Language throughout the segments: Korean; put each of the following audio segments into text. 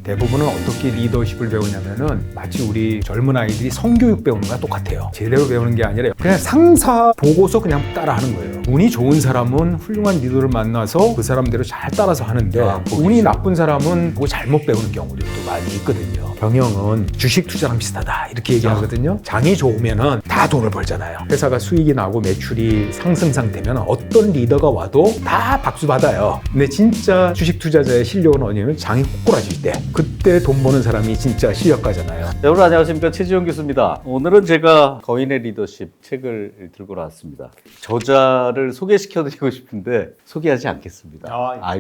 대부분은 어떻게 리더십을 배우냐면은 마치 우리 젊은 아이들이 성교육 배우는 거랑 똑같아요. 제대로 배우는 게 아니라 그냥 상사 보고서 그냥 따라하는 거예요. 운이 좋은 사람은 훌륭한 리더를 만나서 그 사람대로 잘 따라서 하는데 운이 나쁜 사람은 그거 잘못 배우는 경우들도 많이 있거든요. 경영은 주식 투자랑 비슷하다 이렇게 얘기하거든요. 장이 좋으면은 다 돈을 벌잖아요. 회사가 수익이 나고 매출이 상승상 되면 어떤 리더가 와도 다 박수 받아요. 근데 진짜 주식 투자자의 실력은 어디냐면 장이 꼬꾸라질 때, 그때 돈 버는 사람이 진짜 실력가잖아요. 여러분 안녕하십니까, 최지용 교수입니다. 오늘은 제가 거인의 리더십 책을 들고 나왔습니다. 저자를 소개시켜드리고 싶은데 소개하지 않겠습니다.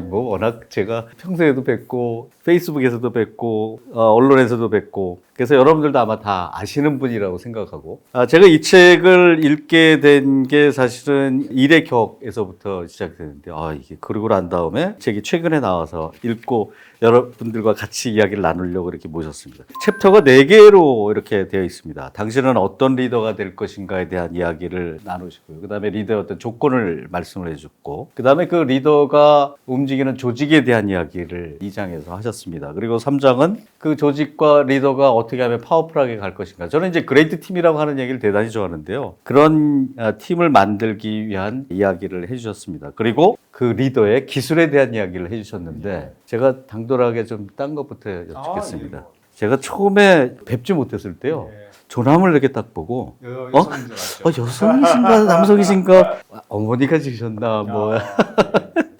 뭐 워낙 제가 평소에도 뵙고 페이스북에서도 뵙고 언론에서도 뵙고, 그래서 여러분들도 아마 다 아시는 분이라고 생각하고, 제가 이 책을 읽게 된 게 사실은 일의 격에서부터 시작되는데, 이게 그러고 난 다음에 책이 최근에 나와서 읽고 여러분들과 같이 이야기를 나누려고 이렇게 모셨습니다. 챕터가 4개로 이렇게 되어 있습니다. 당신은 어떤 리더가 될 것인가에 대한 이야기를 나누시고요. 그 다음에 리더의 어떤 조건을 말씀을 해줬고, 그 다음에 그 리더가 움직이는 조직에 대한 이야기를 2장에서 하셨습니다. 그리고 3장은 그 조직과 리더가 어떻게 하면 파워풀하게 갈 것인가. 저는 이제 그레이트 팀이라고 하는 얘기를 대단히 좋아하는데요. 그런 팀을 만들기 위한 이야기를 해주셨습니다. 그리고 그 리더의 기술에 대한 이야기를 해주셨는데, 제가 당돌하게 좀 딴 것부터 여쭙겠습니다. 제가 처음에 뵙지 못했을 때요, 조남을 이렇게 딱 보고 여성이신가 남성이신가, 어머니가 지으셨나 뭐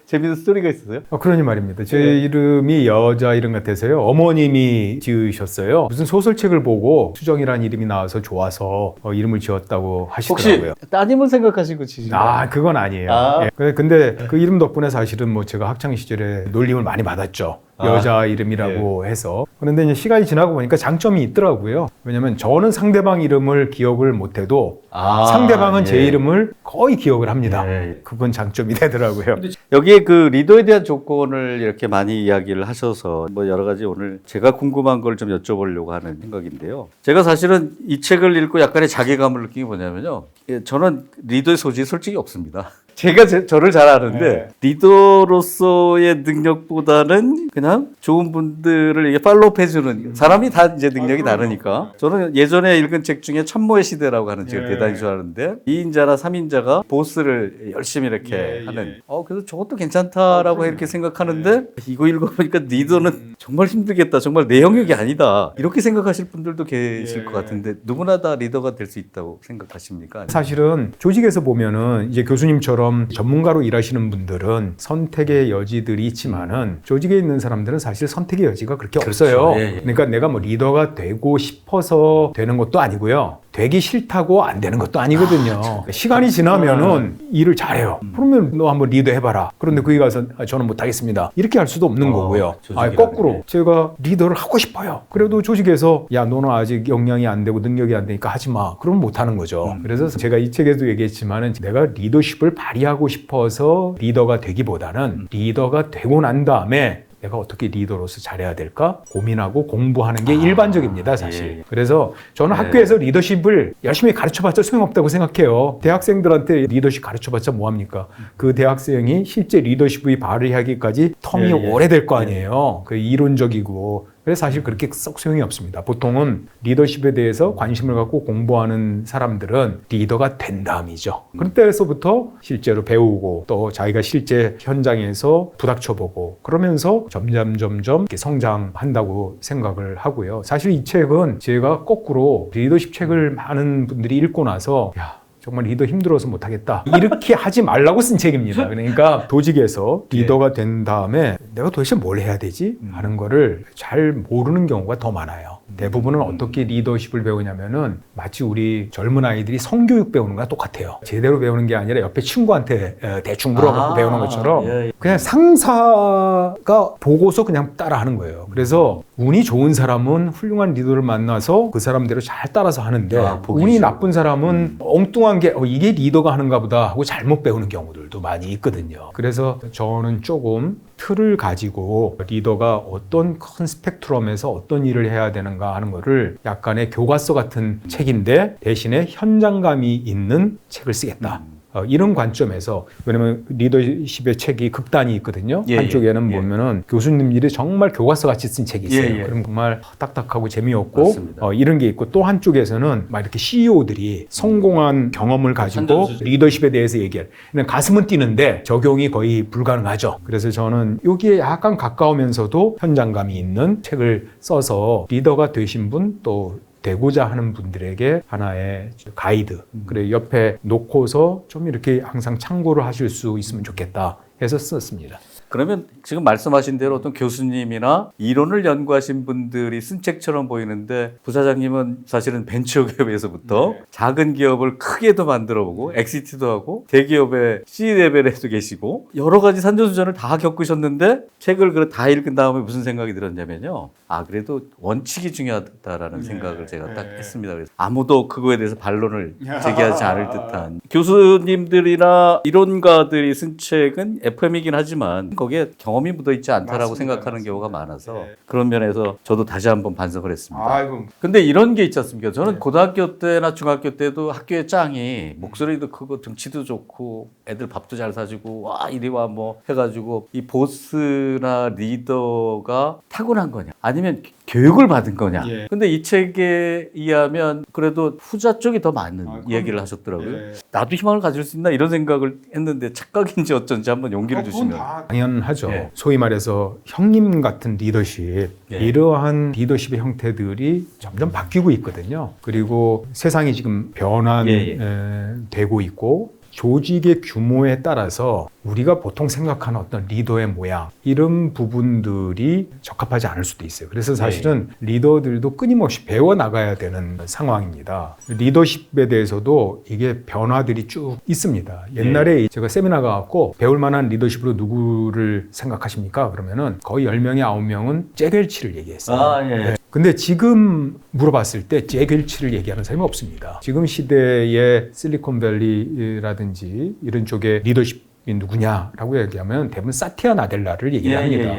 재밌는 스토리가 있었어요? 그러니 말입니다. 제 이름이 여자 이름 같아서요. 어머님이 지으셨어요. 무슨 소설책을 보고 수정이라는 이름이 나와서 좋아서 이름을 지었다고 하시더라고요. 혹시 따님을 생각하시고 지으신 거예요? 그건 아니에요. 근데 그 이름 덕분에 사실은 뭐 제가 학창 시절에 놀림을 많이 받았죠. 여자 이름이라고 해서. 그런데 이제 시간이 지나고 보니까 장점이 있더라고요. 왜냐면 저는 상대방 이름을 기억을 못해도 상대방은 제 이름을 거의 기억을 합니다. 그건 장점이 되더라고요. 여기에 그 리더에 대한 조건을 이렇게 많이 이야기를 하셔서 뭐 여러 가지 오늘 제가 궁금한 걸 좀 여쭤보려고 하는 생각인데요. 제가 사실은 이 책을 읽고 약간의 자괴감을 느낀 게 뭐냐면요, 저는 리더의 소질이 솔직히 없습니다. 제가 저를 잘 아는데 리더로서의 능력보다는 그냥 좋은 분들을 이게 팔로우 해주는 사람이 다 이제 능력이 다르니까, 저는 예전에 읽은 책 중에 천모의 시대라고 하는 책을 대단히 좋아하는데, 2인자나 3인자가 보스를 열심히 이렇게 하는, 그래서 저것도 괜찮다라고 이렇게 생각하는데, 이거 읽어보니까 리더는 정말 힘들겠다, 정말 내 영역이 아니다, 이렇게 생각하실 분들도 계실 것 같은데, 누구나 다 리더가 될 수 있다고 생각하십니까? 사실은 조직에서 보면은 이제 교수님처럼 전문가로 일하시는 분들은 선택의 여지들이 있지만은, 조직에 있는 사람들은 사실 선택의 여지가 그렇게 없어요. 그러니까 내가 뭐 리더가 되고 싶어서 되는 것도 아니고요, 되기 싫다고 안 되는 것도 아니거든요. 시간이 지나면은 일을 잘해요. 그러면 너 한번 리더 해봐라. 그런데 거기 가서 저는 못하겠습니다, 이렇게 할 수도 없는 거고요. 거꾸로 제가 리더를 하고 싶어요. 그래도 조직에서 야, 너는 아직 역량이 안 되고 능력이 안 되니까 하지 마, 그러면 못하는 거죠. 그래서 제가 이 책에도 얘기했지만은, 내가 리더십을 발휘하고 싶어서 리더가 되기보다는 리더가 되고 난 다음에 내가 어떻게 리더로서 잘해야 될까 고민하고 공부하는 게 일반적입니다, 사실. 그래서 저는 학교에서 리더십을 열심히 가르쳐봤자 소용없다고 생각해요. 대학생들한테 리더십 가르쳐봤자 뭐합니까? 그 대학생이 실제 리더십을 발휘하기까지 텀이 오래될 거 아니에요. 그 이론적이고. 그래서 사실 그렇게 썩 소용이 없습니다. 보통은 리더십에 대해서 관심을 갖고 공부하는 사람들은 리더가 된 다음이죠. 그때서부터 실제로 배우고, 또 자기가 실제 현장에서 부닥쳐보고, 그러면서 점점 이렇게 성장한다고 생각을 하고요. 사실 이 책은 제가 거꾸로 리더십 책을 많은 분들이 읽고 나서, 정말 리더 힘들어서 못하겠다, 이렇게 하지 말라고 쓴 책입니다. 그러니까 조직에서 리더가 된 다음에 내가 도대체 뭘 해야 되지? 하는 거를 잘 모르는 경우가 더 많아요. 대부분은 어떻게 리더십을 배우냐면은 마치 우리 젊은 아이들이 성교육 배우는 거랑 똑같아요. 제대로 배우는 게 아니라 옆에 친구한테 대충 물어보고 배우는 것처럼 그냥 상사가 보고서 그냥 따라하는 거예요. 그래서 운이 좋은 사람은 훌륭한 리더를 만나서 그 사람대로 잘 따라서 하는데, 운이 나쁜 사람은 엉뚱한 게 이게 리더가 하는가 보다 하고 잘못 배우는 경우들도 많이 있거든요. 그래서 저는 조금 틀을 가지고 리더가 어떤 큰 스펙트럼에서 어떤 일을 해야 되는가 하는 거를 약간의 교과서 같은 책인데, 대신에 현장감이 있는 책을 쓰겠다. 이런 관점에서 왜냐면 리더십의 책이 극단이 있거든요. 예, 한쪽에는 예. 보면은 교수님들이 정말 교과서 같이 쓴 책이 있어요. 예, 예. 그럼 정말 딱딱하고 재미없고 맞습니다. 이런 게 있고 또 한쪽에서는 막 이렇게 CEO들이 성공한 경험을 가지고 산전수전. 리더십에 대해서 얘기할. 가슴은 뛰는데 적용이 거의 불가능하죠. 그래서 저는 여기에 약간 가까우면서도 현장감이 있는 책을 써서 리더가 되신 분 또 되고자 하는 분들에게 하나의 가이드, 그래 옆에 놓고서 좀 이렇게 항상 참고를 하실 수 있으면 좋겠다 해서 썼습니다. 그러면 지금 말씀하신 대로 어떤 교수님이나 이론을 연구하신 분들이 쓴 책처럼 보이는데 부사장님은 사실은 벤처기업에서부터 작은 기업을 크게도 만들어보고 엑시트도 하고 대기업의 C 레벨에도 계시고 여러 가지 산전수전을 다 겪으셨는데 책을 다 읽은 다음에 무슨 생각이 들었냐면요. 그래도 원칙이 중요하다라는 생각을 제가 딱 했습니다. 그래서 아무도 그거에 대해서 반론을 제기하지 않을 듯한 교수님들이나 이론가들이 쓴 책은 FM이긴 하지만 거기에 경험이 묻어있지 않다라고 생각하는 경우가 많아서 그런 면에서 저도 다시 한번 반성을 했습니다. 근데 이런 게 있지 않습니까? 저는 고등학교 때나 중학교 때도 학교의 짱이 목소리도 크고 등치도 좋고 애들 밥도 잘 사주고 와 이리 와 뭐 해가지고 이 보스나 리더가 타고난 거냐 아니면 교육을 받은 거냐. 근데 이 책에 의하면 그래도 후자 쪽이 더 많은 이야기를 하셨더라고요. 나도 희망을 가질 수 있나 이런 생각을 했는데 착각인지 어쩐지 한번 용기를 주시면. 당연하죠. 소위 말해서 형님 같은 리더십, 이러한 리더십의 형태들이 점점 바뀌고 있거든요. 그리고 세상이 지금 변환되고 있고 조직의 규모에 따라서 우리가 보통 생각하는 어떤 리더의 모양 이런 부분들이 적합하지 않을 수도 있어요. 그래서 사실은 리더들도 끊임없이 배워나가야 되는 상황입니다. 리더십에 대해서도 이게 변화들이 쭉 있습니다. 옛날에 제가 세미나 가갖고 배울 만한 리더십으로 누구를 생각하십니까? 그러면은 거의 10명에 9명은 잭웰치를 얘기했어요. 근데 지금 물어봤을 때 잭웰치를 얘기하는 사람이 없습니다. 지금 시대의 실리콘밸리라든지 이런 쪽의 리더십이 누구냐라고 얘기하면 대부분 사티아 나델라를 얘기합니다.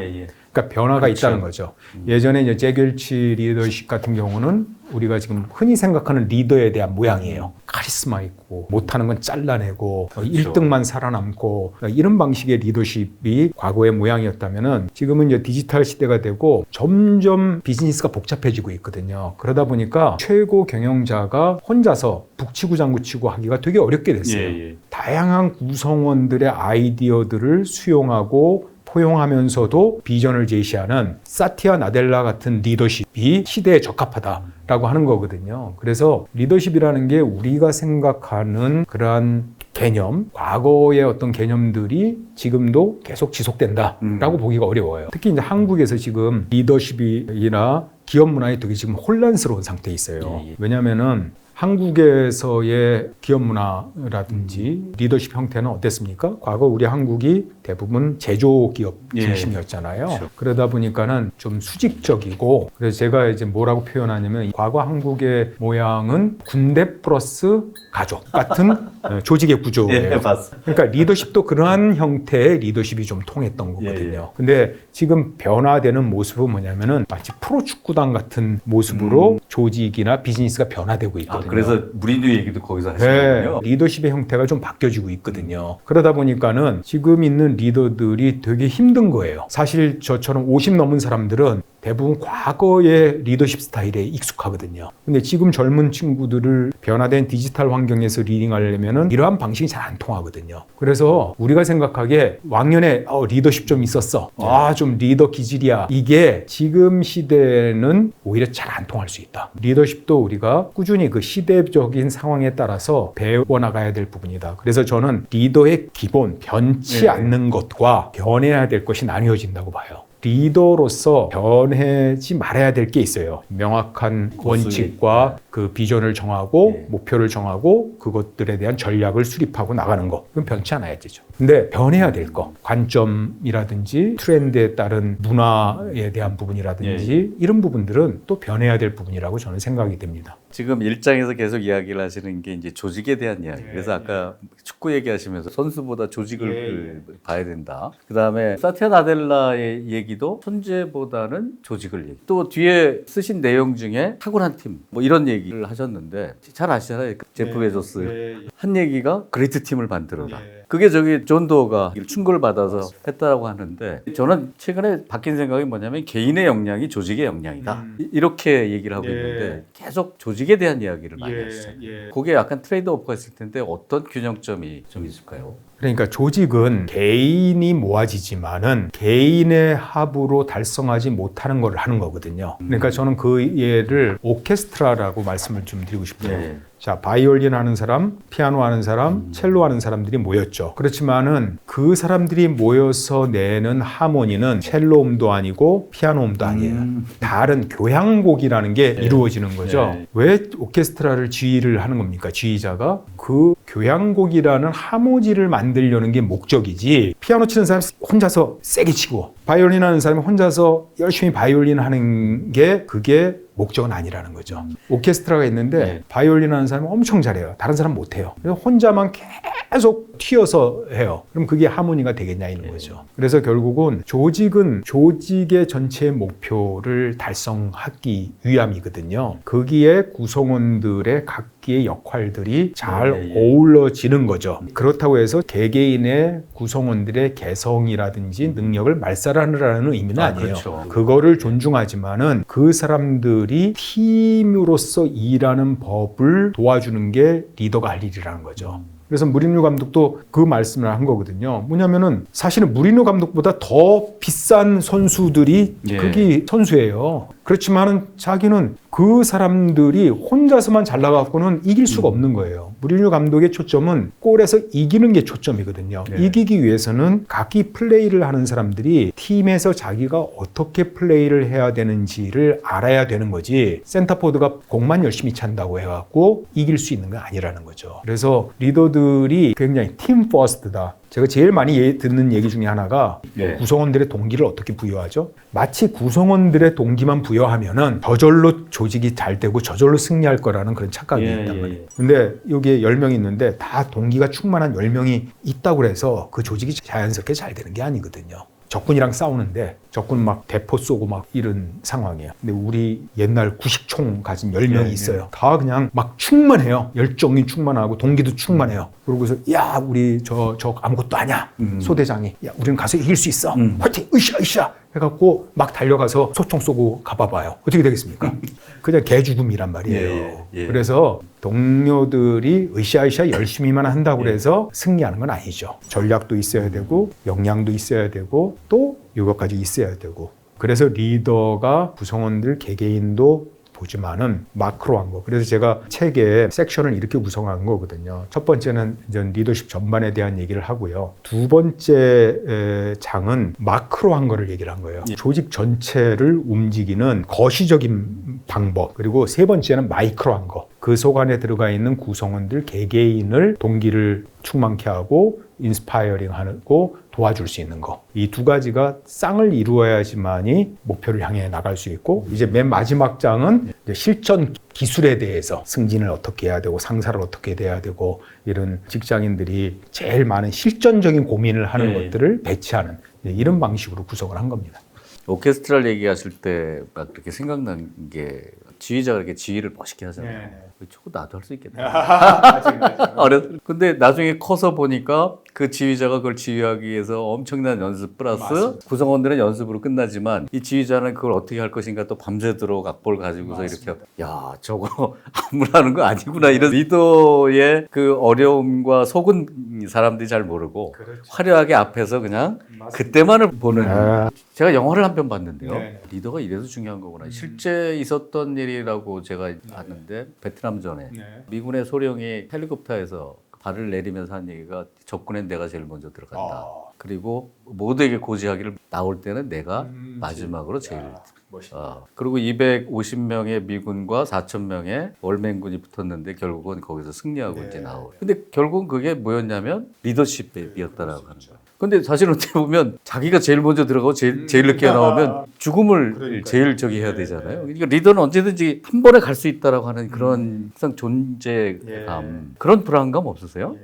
그러니까 변화가 있다는 거죠. 예전에 이제 잭웰치 리더십 같은 경우는 우리가 지금 흔히 생각하는 리더에 대한 모양이에요. 카리스마 있고 못하는 건 잘라내고 1등만 살아남고 이런 방식의 리더십이 과거의 모양이었다면은 지금은 이제 디지털 시대가 되고 점점 비즈니스가 복잡해지고 있거든요. 그러다 보니까 최고 경영자가 혼자서 북치고 장구치고 하기가 되게 어렵게 됐어요. 다양한 구성원들의 아이디어들을 수용하고 포용하면서도 비전을 제시하는 사티아 나델라 같은 리더십이 시대에 적합하다라고 하는 거거든요. 그래서 리더십이라는 게 우리가 생각하는 그러한 개념, 과거의 어떤 개념들이 지금도 계속 지속된다라고 보기가 어려워요. 특히 이제 한국에서 지금 리더십이나 기업 문화에 되게 지금 혼란스러운 상태에 있어요. 왜냐하면은 한국에서의 기업 문화라든지 리더십 형태는 어땠습니까? 과거 우리 한국이 대부분 제조기업 중심이었잖아요. 그렇죠. 그러다 보니까는 좀 수직적이고, 그래서 제가 이제 뭐라고 표현하냐면 과거 한국의 모양은 군대 플러스 가족 같은 조직의 구조예요. 그러니까 리더십도 그러한 형태의 리더십이 좀 통했던 거거든요. 근데 지금 변화되는 모습은 뭐냐면은 마치 프로축구단 같은 모습으로 조직이나 비즈니스가 변화되고 있거든요. 그래서 무리뉴 얘기도 거기서 하시는군요. 리더십의 형태가 좀 바뀌어지고 있거든요. 그러다 보니까는 지금 있는 리더들이 되게 힘든 거예요. 사실 저처럼 50 넘은 사람들은 대부분 과거의 리더십 스타일에 익숙하거든요. 근데 지금 젊은 친구들을 변화된 디지털 환경에서 리딩하려면은 이러한 방식이 잘 안 통하거든요. 그래서 우리가 생각하기에 왕년에 리더십 좀 있었어. 좀 리더 기질이야. 이게 지금 시대는 오히려 잘 안 통할 수 있다. 리더십도 우리가 꾸준히 그 시대적인 상황에 따라서 배워나가야 될 부분이다. 그래서 저는 리더의 기본, 변치 않는 것과 변해야 될 것이 나뉘어진다고 봐요. 리더로서 변하지 말아야 될 게 있어요. 명확한 원칙과 그 비전을 정하고 목표를 정하고 그것들에 대한 전략을 수립하고 나가는 거. 그건 변치 않아야 되죠. 근데 변해야 될 거, 관점이라든지 트렌드에 따른 문화에 대한 부분이라든지 이런 부분들은 또 변해야 될 부분이라고 저는 생각이 됩니다. 지금 일장에서 계속 이야기를 하시는 게 이제 조직에 대한 이야기. 그래서 아까 축구 얘기하시면서 선수보다 조직을 봐야 된다. 그 다음에 사티아 나델라의 얘기도 존재보다는 조직을 얘기. 또 뒤에 쓰신 내용 중에 탁월한 팀, 뭐 이런 얘기를 하셨는데 잘 아시잖아요. 제프 베조스 한 얘기가 그레이트 팀을 만들어라. 그게 저기 존 도어가 충고를 받아서 했다라고 하는데 저는 최근에 바뀐 생각이 뭐냐면 개인의 역량이 조직의 역량이다. 이렇게 얘기를 하고 있는데 계속 조직에 대한 이야기를 많이 하시잖아요. 그게 약간 트레이드 오프가 있을 텐데 어떤 균형점이 좀 있을까요? 그러니까 조직은 개인이 모아지지만은 개인의 합으로 달성하지 못하는 걸 하는 거거든요. 그러니까 저는 그 예를 오케스트라라고 말씀을 좀 드리고 싶어요. 자, 바이올린 하는 사람, 피아노 하는 사람, 첼로 하는 사람들이 모였죠. 그렇지만은 그 사람들이 모여서 내는 하모니는 첼로음도 아니고 피아노음도 아니에요. 다른 교향곡이라는 게 이루어지는 거죠. 왜 오케스트라를 지휘를 하는 겁니까? 지휘자가 그 교향곡이라는 하모니를 만들려는 게 목적이지, 피아노 치는 사람이 혼자서 세게 치고 바이올린 하는 사람이 혼자서 열심히 바이올린 하는 게 그게 목적은 아니라는 거죠. 오케스트라가 있는데 바이올린 하는 사람은 엄청 잘해요. 다른 사람 못해요. 그래서 혼자만 계속 튀어서 해요. 그럼 그게 하모니가 되겠냐 이런 거죠. 그래서 결국은 조직은 조직의 전체 목표를 달성하기 위함이거든요. 거기에 구성원들의 각기의 역할들이 잘 어우러지는 거죠. 그렇다고 해서 개개인의 구성원들의 개성이라든지 능력을 말살하느라는 의미는 아니에요. 그렇죠. 그거를 존중하지만은 그 사람들이 팀으로서 일하는 법을 도와주는 게 리더가 할 일이라는 거죠. 그래서 무리뉴 감독도 그 말씀을 한 거거든요. 뭐냐면은 사실은 무리뉴 감독보다 더 비싼 선수들이 거기 선수예요. 그렇지만은 자기는 그 사람들이 혼자서만 잘 나가고는 이길 수가 없는 거예요. 무리뉴 감독의 초점은 골에서 이기는 게 초점이거든요. 이기기 위해서는 각기 플레이를 하는 사람들이 팀에서 자기가 어떻게 플레이를 해야 되는지를 알아야 되는 거지, 센터포드가 공만 열심히 찬다고 해갖고 이길 수 있는 건 아니라는 거죠. 그래서 리더들이 굉장히 팀 퍼스트다. 제가 제일 많이 듣는 얘기 중에 하나가 구성원들의 동기를 어떻게 부여하죠? 마치 구성원들의 동기만 부여하면은 저절로 조직이 잘 되고 저절로 승리할 거라는 그런 착각이 있단 말이에요. 근데 여기에 10명이 있는데 다 동기가 충만한 10명이 있다고 해서 그 조직이 자연스럽게 잘 되는 게 아니거든요. 적군이랑 싸우는데 적군 막 대포 쏘고 막 이런 상황이에요. 근데 우리 옛날 90총 가진 10명이 있어요. 다 그냥 막 충만해요. 열정이 충만하고 동기도 충만해요. 그러고서 야, 우리 저 아무것도 아니야. 소대장이 야, 우리는 가서 이길 수 있어. 화이팅! 으쌰! 해갖고 막 달려가서 소총 쏘고 가봐봐요. 어떻게 되겠습니까? 그냥 개죽음이란 말이에요. 그래서 동료들이 으쌰으쌰 열심히만 한다고 해서 승리하는 건 아니죠. 전략도 있어야 되고 역량도 있어야 되고 또 이것까지 있어야 되고, 그래서 리더가 구성원들 개개인도 보지만은 마크로한 거. 그래서 제가 책에 섹션을 이렇게 구성한 거거든요. 첫 번째는 이제 리더십 전반에 대한 얘기를 하고요. 두 번째 장은 마크로한 거를 얘기를 한 거예요. 조직 전체를 움직이는 거시적인 방법. 그리고 세 번째는 마이크로한 거. 그 속 안에 들어가 있는 구성원들 개개인을 동기를 충만케 하고 인스파이어링 하고 도와줄 수 있는 거. 이 두 가지가 쌍을 이루어야지만이 목표를 향해 나갈 수 있고, 이제 맨 마지막 장은 이제 실전 기술에 대해서 승진을 어떻게 해야 되고 상사를 어떻게 돼야 되고, 이런 직장인들이 제일 많은 실전적인 고민을 하는 것들을 배치하는 이런 방식으로 구성을 한 겁니다. 오케스트라를 얘기하실 때 막 그렇게 생각난 게 지휘자가 이렇게 지휘를 멋있게 하잖아요. 저거 나도 할 수 있겠다. 근데 나중에 커서 보니까 그 지휘자가 그걸 지휘하기 위해서 엄청난 연습 플러스 맞습니다. 구성원들은 연습으로 끝나지만 이 지휘자는 그걸 어떻게 할 것인가 또 밤새도록 악보를 가지고서 맞습니다. 이렇게 야 저거 아무나 하는 거 아니구나, 이런 리더의 그 어려움과 속은 사람들이 잘 모르고 그렇죠. 화려하게 앞에서 그냥 맞습니다. 그때만을 보는 제가 영화를 한 편 봤는데요. 리더가 이래서 중요한 거구나. 실제 있었던 일이라고 제가 봤는데 베트남전에 미군의 소령이 헬리콥터에서 발을 내리면서 한 얘기가 접근엔 내가 제일 먼저 들어간다. 그리고 모두에게 고지하기를 나올 때는 내가 마지막으로 제일 그리고 250명의 미군과 4,000명의 월맹군이 붙었는데 결국은 거기서 승리하고 이제 나오고. 근데 결국은 그게 뭐였냐면 리더십이었다라고 하는 거예요. 근데 사실 어떻게 보면 자기가 제일 먼저 들어가고 제일 늦게 나오면 죽음을 제일 저기 해야 되잖아요. 그러니까 리더는 언제든지 한 번에 갈 수 있다라고 하는 그런 항상 존재감, 그런 불안감 없으세요?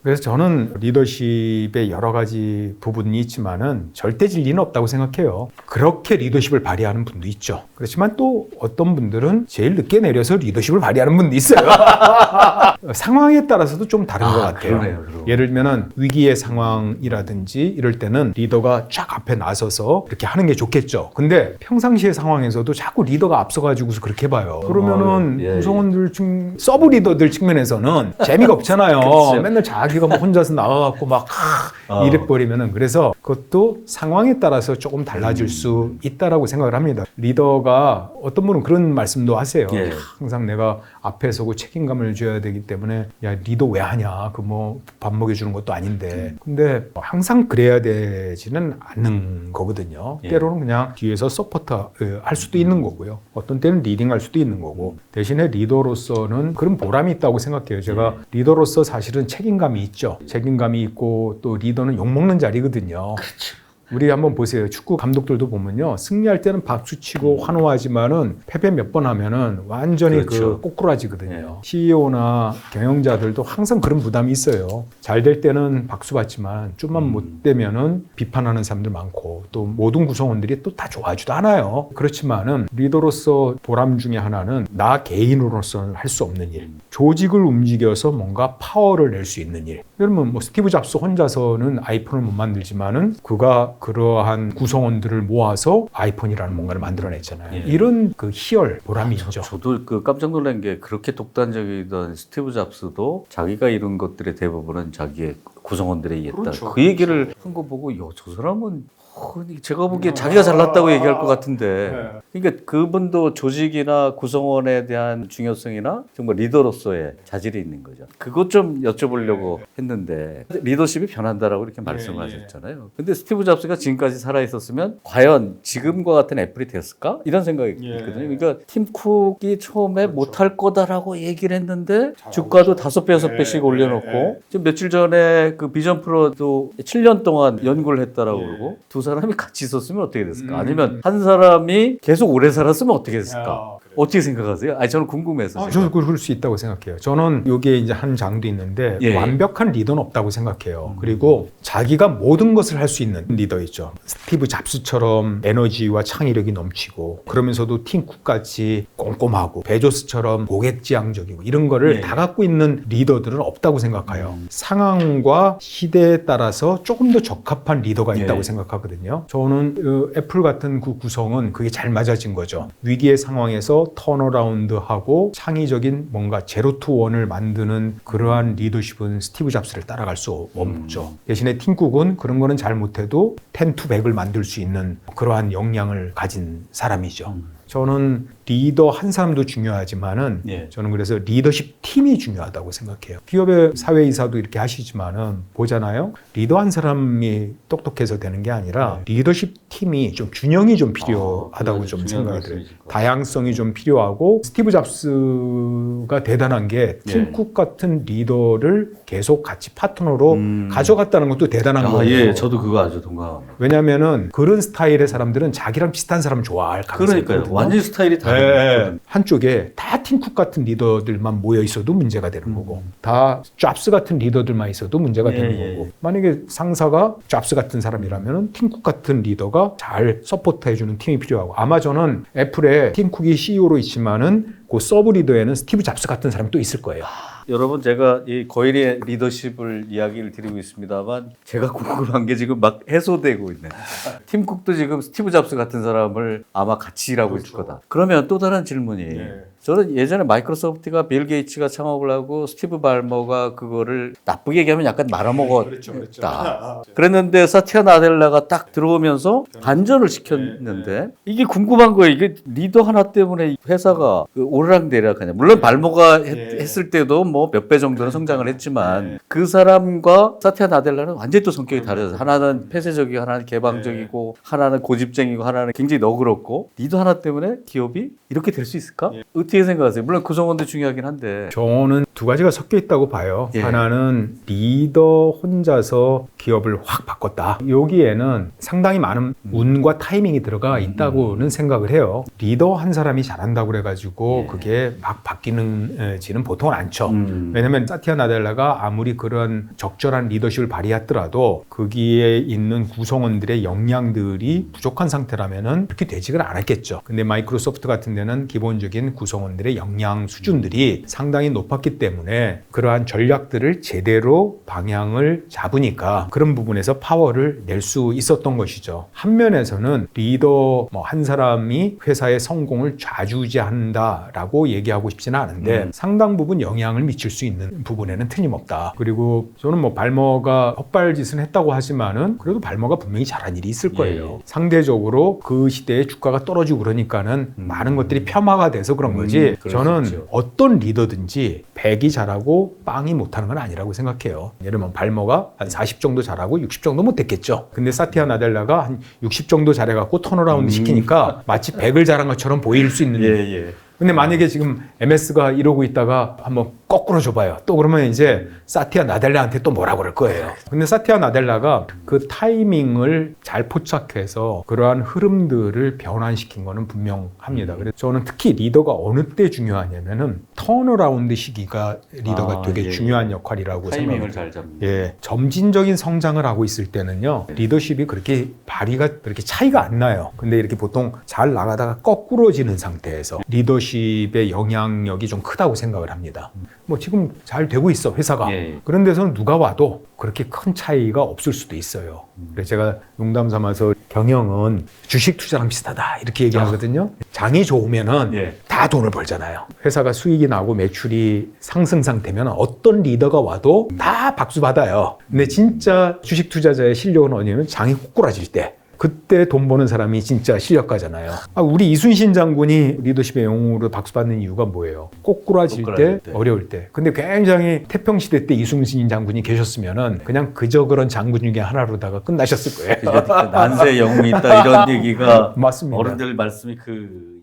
그래서 저는 리더십의 여러 가지 부분이 있지만은 절대 진리는 없다고 생각해요. 그렇게 리더십을 발휘하는 분도 있죠. 그렇지만 또 어떤 분들은 제일 늦게 내려서 리더십을 발휘하는 분도 있어요. 상황에 따라서도 좀 다른 것 같아요. 그러네요. 예를 들면 위기의 상황이라든지 이럴 때는 리더가 쫙 앞에 나서서 이렇게 하는 게 좋겠죠. 근데 평상시의 상황에서도 자꾸 리더가 앞서가지고서 그렇게 봐요. 그러면은 구성원들 서브 리더들 측면에서는 재미가 없잖아요. 맨날 자기가 뭐 혼자서 나가갖고 막 이래버리면은. 그래서 그것도 상황에 따라서 조금 달라질 수 있다라고 생각을 합니다. 리더가 어떤 분은 그런 말씀도 하세요. 항상 내가 앞에 서고 책임감을 져야 되기 때문에 야 리더 왜 하냐, 그 뭐 밥 먹여주는 것도 아닌데. 근데 항상 그래야 되지는 않는 거거든요. 때로는 그냥 뒤에서 서포터 할 수도 있는 거고요. 어떤 때는 리딩할 수도 있는 거고. 대신에 리더로서는 그런 보람이 있다고 생각해요. 제가 리더로서 사실은 책임감이 있죠. 책임감이 있고 또 리더는 욕먹는 자리거든요. 그렇죠. 우리 한번 보세요. 축구 감독들도 보면요. 승리할 때는 박수치고 환호하지만은 패배 몇 번 하면은 완전히 그 꼬꾸라지거든요. CEO나 경영자들도 항상 그런 부담이 있어요. 잘 될 때는 박수 받지만 좀만 못 되면은 비판하는 사람들 많고 또 모든 구성원들이 또 다 좋아하지도 않아요. 그렇지만은 리더로서 보람 중에 하나는 나 개인으로서는 할 수 없는 일. 조직을 움직여서 뭔가 파워를 낼 수 있는 일. 그러면 뭐 스티브 잡스 혼자서는 아이폰을 못 만들지만은 그가 그러한 구성원들을 모아서 아이폰이라는 뭔가를 만들어냈잖아요. 이런 그 희열, 보람이 있죠. 저도 그 깜짝 놀란 게 그렇게 독단적이던 스티브 잡스도 자기가 이룬 것들의 대부분은 자기의 구성원들의 이했다. 그 얘기를 한 거 보고 저 사람은 제가 보기에 자기가 잘났다고 얘기할 것 같은데. 그러니까 그분도 조직이나 구성원에 대한 중요성이나 정말 리더로서의 자질이 있는 거죠. 그것 좀 여쭤보려고 했는데 리더십이 변한다라고 이렇게 말씀하셨잖아요. 근데 스티브 잡스가 지금까지 살아있었으면 과연 지금과 같은 애플이 됐을까? 이런 생각이 있거든요. 그러니까 팀 쿡이 처음에 못할 거다라고 얘기를 했는데 주가도 5배, 6배씩 올려놓고 지금 며칠 전에 그 비전 프로도 7년 동안 연구를 했다라고 그러고 두 사람이 같이 있었으면 어떻게 됐을까? 아니면 한 사람이 계속 오래 살았으면 어떻게 됐을까? 어떻게 생각하세요? 아니, 저는 궁금해서. 저도 그럴 수 있다고 생각해요. 저는 여기에 이제 한 장도 있는데 완벽한 리더는 없다고 생각해요. 그리고 자기가 모든 것을 할 수 있는 리더 있죠. 스티브 잡스처럼 에너지와 창의력이 넘치고 그러면서도 팀쿡같이 꼼꼼하고 베조스처럼 고객지향적이고 이런 거를 다 갖고 있는 리더들은 없다고 생각해요. 상황과 시대에 따라서 조금 더 적합한 리더가 있다고 생각하거든요. 저는 애플 같은 그 구성은 그게 잘 맞아진 거죠. 위기의 상황에서 턴어라운드하고 창의적인 뭔가 제로 투 원을 만드는 그러한 리더십은 스티브 잡스를 따라갈 수 없죠. 대신에 팀쿡은 그런 거는 잘 못해도 10 to 100을 만들 수 있는 그러한 역량을 가진 사람이죠. 저는 리더 한 사람도 중요하지만은 저는 그래서 리더십 팀이 중요하다고 생각해요. 기업의 사회이사도 이렇게 하시지만은 보잖아요. 리더 한 사람이 똑똑해서 되는 게 아니라 리더십 팀이 좀 균형이 좀 필요하다고 좀 생각이 들어요. 다양성이 좀 필요하고 스티브 잡스가 대단한 게 팀쿡 같은 리더를 계속 같이 파트너로 가져갔다는 것도 대단한 거예요. 저도 그거 아주 동감합니다. 왜냐면은 그런 스타일의 사람들은 자기랑 비슷한 사람 좋아할 가능성이 있거든요. 완전 스타일이 다르죠. 한쪽에 다 팀쿡 같은 리더들만 모여 있어도 문제가 되는 거고 다 잡스 같은 리더들만 있어도 문제가 되는 거고 만약에 상사가 잡스 같은 사람이라면 팀쿡 같은 리더가 잘 서포트해주는 팀이 필요하고 아마 저는 애플에 팀쿡이 CEO로 있지만은 그 서브 리더에는 스티브 잡스 같은 사람이 또 있을 거예요. 여러분 제가 이 거일의 리더십을 이야기를 드리고 있습니다만 제가 궁금한 게 지금 막 해소되고 있네. 팀쿡도 지금 스티브 잡스 같은 사람을 아마 같이 일하고 있을 거다. 그러면 또 다른 질문이 저는 예전에 마이크로소프트가 빌 게이츠가 창업을 하고 스티브 발머가 그거를 나쁘게 얘기하면 약간 말아먹었다. 그렇죠. 그랬는데 사티아 나델라가 딱 들어오면서 반전을 시켰는데 이게 궁금한 거예요. 이게 리더 하나 때문에 회사가 그 오르락내리락하냐. 물론 발머가 했을 때도 뭐 몇 배 정도는 성장을 했지만 그 사람과 사티아 나델라는 완전히 또 성격이 다르죠. 하나는 폐쇄적이고 하나는 개방적이고 하나는 고집쟁이고 하나는 굉장히 너그럽고 리더 하나 때문에 기업이 이렇게 될 수 있을까? 어떻게 생각하세요? 물론 구성원도 중요하긴 한데 저는 두 가지가 섞여 있다고 봐요. 예. 하나는 리더 혼자서 기업을 확 바꿨다. 여기에는 상당히 많은 운과 타이밍이 들어가 있다고는 생각을 해요. 리더 한 사람이 잘한다고 그래가지고 그게 막 바뀌는지는 보통은 않죠. 왜냐하면 사티아 나델라가 아무리 그런 적절한 리더십을 발휘했더라도 거기에 있는 구성원들의 역량들이 부족한 상태라면은 그렇게 되지는 않았겠죠. 근데 마이크로소프트 같은 데는 기본적인 구성원들의 역량 수준들이 상당히 높았기 때문에 그러한 전략들을 제대로 방향을 잡으니까 그런 부분에서 파워를 낼 수 있었던 것이죠. 한 면에서는 리더 한 사람이 회사의 성공을 좌지우지한다라고 얘기하고 싶지는 않은데 상당 부분 영향을 미칠 수 있는 부분에는 틀림없다. 그리고 저는 발머가 헛발짓은 했다고 하지만은 그래도 발머가 분명히 잘한 일이 있을 거예요. 상대적으로 그 시대에 주가가 떨어지고 그러니까는 많은 것들이 폄하가 돼서 그런 거지. 저는 어떤 리더든지 100이 잘하고 빵이 못하는 건 아니라고 생각해요. 예를 들면 발머가 한 40 정도 잘하고 60 정도 못했겠죠. 근데 사티아 나델라가 한 60 정도 잘해갖고 턴어라운드 시키니까 마치 100을 잘한 것처럼 보일 수 있는. 근데 만약에 지금 MS가 이러고 있다가 한번 거꾸로 줘봐요. 또 그러면 이제 사티아 나델라한테 또 뭐라 그럴 거예요. 근데 사티아 나델라가 그 타이밍을 잘 포착해서 그러한 흐름들을 변환시킨 거는 분명합니다. 그래서 저는 특히 리더가 어느 때 중요하냐면은 턴어라운드 시기가 리더가 되게 중요한 역할이라고 타이밍을 생각합니다. 잘 잡는. 예, 점진적인 성장을 하고 있을 때는요, 리더십이 그렇게 발휘가 그렇게 차이가 안 나요. 근데 이렇게 보통 잘 나가다가 거꾸로지는 상태에서 리더십의 영향력이 좀 크다고 생각을 합니다. 지금 잘 되고 있어, 회사가. 그런 데서는 누가 와도 그렇게 큰 차이가 없을 수도 있어요. 그래서 제가 농담 삼아서 경영은 주식 투자랑 비슷하다 이렇게 얘기하거든요. 장이 좋으면은 다 돈을 벌잖아요. 회사가 수익이 나고 매출이 상승 상태면 어떤 리더가 와도 다 박수 받아요. 근데 진짜 주식 투자자의 실력은 어디냐면 장이 꼬꾸라질 때, 그때 돈 버는 사람이 진짜 실력가잖아요. 우리 이순신 장군이 리더십의 영웅으로 박수받는 이유가 뭐예요? 꼬꾸라질 때, 어려울 때. 근데 굉장히 태평시대 때 이순신 장군이 계셨으면은 그냥 그저 그런 장군 중에 하나로다가 끝나셨을 거예요. 난세의 영웅이 있다 이런 얘기가 맞습니다. 어른들 말씀이 그